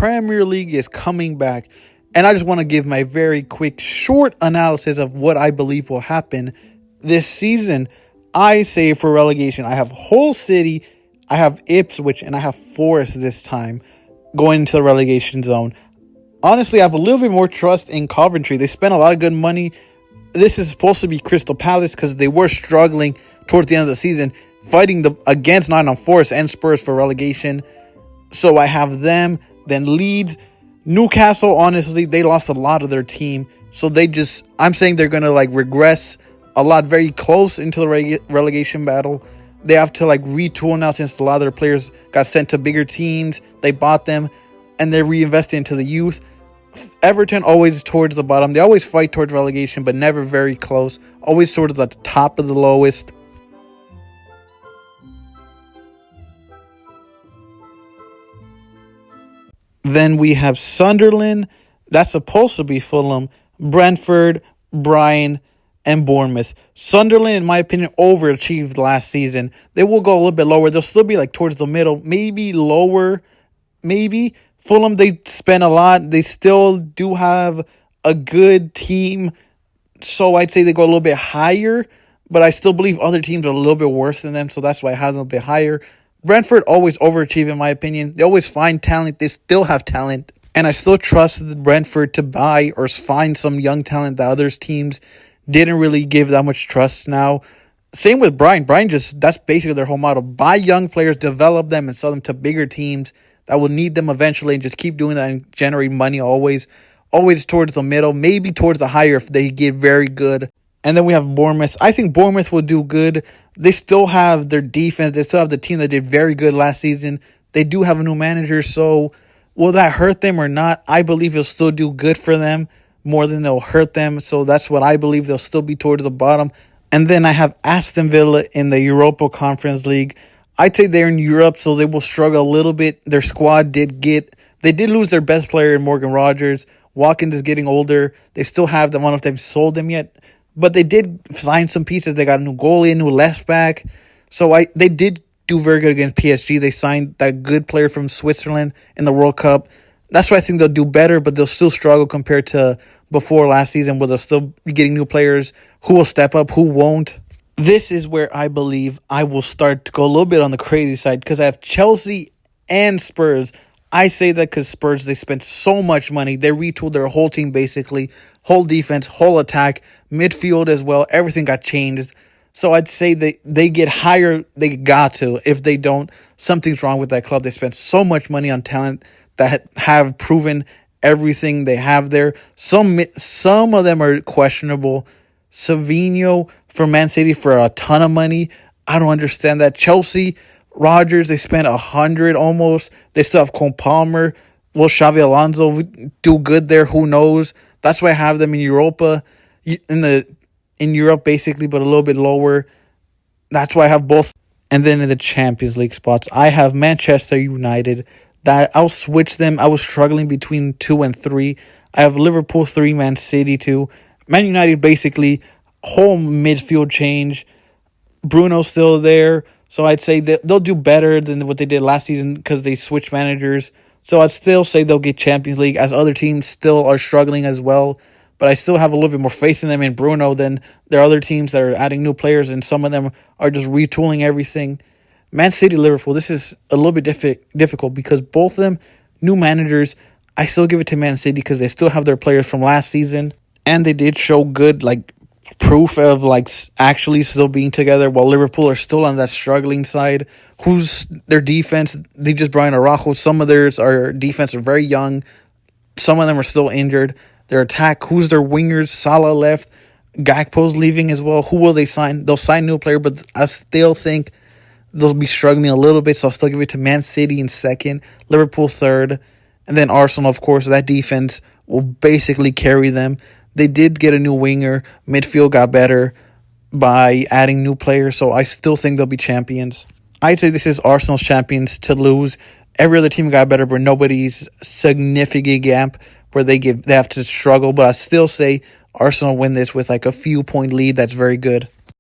Premier League is coming back. And I just want to give my very quick, short analysis of what I believe will happen this season. I say for relegation, I have Hull City, I have Ipswich, and I have Forest this time going into the relegation zone. Honestly, I have a little bit more trust in Coventry. They spent a lot of good money. This is supposed to be Crystal Palace because they were struggling towards the end of the season, fighting against Nottingham Forest and Spurs for relegation. So I have them. Then Leeds. Newcastle, honestly, they lost a lot of their team. So I'm saying they're going to regress a lot, very close into the relegation battle. They have to retool now since a lot of their players got sent to bigger teams. They bought them and they're reinvesting into the youth. Everton always towards the bottom. They always fight towards relegation, but never very close. Always towards the top of the lowest. Then we have Sunderland. That's supposed to be Fulham, Brentford, Brighton, and Bournemouth. Sunderland, in my opinion, overachieved last season. They will go a little bit lower. They'll still be towards the middle, maybe lower, maybe. Fulham, they spent a lot. They still do have a good team. So I'd say they go a little bit higher. But I still believe other teams are a little bit worse than them. So that's why I have them a bit higher. Brentford always overachieve, in my opinion. They always find talent. They still have talent. And I still trust Brentford to buy or find some young talent that other teams didn't really give that much trust now. Same with Brighton. That's basically their whole model. Buy young players, develop them, and sell them to bigger teams that will need them eventually, and just keep doing that and generate money always towards the middle, maybe towards the higher if they get very good. And then we have Bournemouth. I think Bournemouth will do good. They still have their defense. They still have the team that did very good last season. They do have a new manager, so will that hurt them or not? I believe it'll still do good for them more than it'll hurt them. So that's what I believe. They'll still be towards the bottom. And then I have Aston Villa in the Europa Conference League. I'd say they're in Europe, so they will struggle a little bit. Their squad did lose their best player in Morgan Rogers. Watkins is getting older. They still have them. I don't know if they've sold them yet. But they did sign some pieces. They got a new goalie, a new left back. So they did do very good against PSG. They signed that good player from Switzerland in the World Cup. That's why I think they'll do better, but they'll still struggle compared to before last season, where they'll still be getting new players who will step up, who won't. This is where I believe I will start to go a little bit on the crazy side because I have Chelsea and Spurs. I say that because Spurs, they spent so much money. They retooled their whole team basically. Whole defense, whole attack, midfield as well. Everything got changed. So I'd say they get higher. They got to. If they don't, something's wrong with that club. They spent so much money on talent that have proven everything they have there. Some of them are questionable. Savinho for Man City for a ton of money. I don't understand that. Chelsea, Rodgers, they spent 100 almost. They still have Cole Palmer. Will Xavi Alonso do good there? Who knows? That's why I have them in Europa, in Europe basically, but a little bit lower. That's why I have both. And then in the Champions League spots, I have Manchester United. That I'll switch them. I was struggling between 2 and 3. I have Liverpool 3, Man City 2. Man United basically whole midfield change. Bruno's still there, so I'd say that they'll do better than what they did last season because they switched managers. So I'd still say they'll get Champions League, as other teams still are struggling as well. But I still have a little bit more faith in them and Bruno than their other teams that are adding new players, and some of them are just retooling everything. Man City, Liverpool, this is a little bit difficult because both of them, new managers. I still give it to Man City because they still have their players from last season. And they did show good, proof of, actually still being together, while Liverpool are still on that struggling side. Who's their defense? They just brought in Araujo. Some of their defense are very young. Some of them are still injured. Their attack, who's their wingers? Salah left. Gakpo's leaving as well. Who will they sign? They'll sign new player, but I still think they'll be struggling a little bit, so I'll still give it to Man City in second, Liverpool third, and then Arsenal, of course. That defense will basically carry them. They did get a new winger. Midfield got better by adding new players, so I still think they'll be champions. I'd say this is Arsenal's champions to lose. Every other team got better, but nobody's significant gap where they have to struggle. But I still say Arsenal win this with a few point lead. That's very good.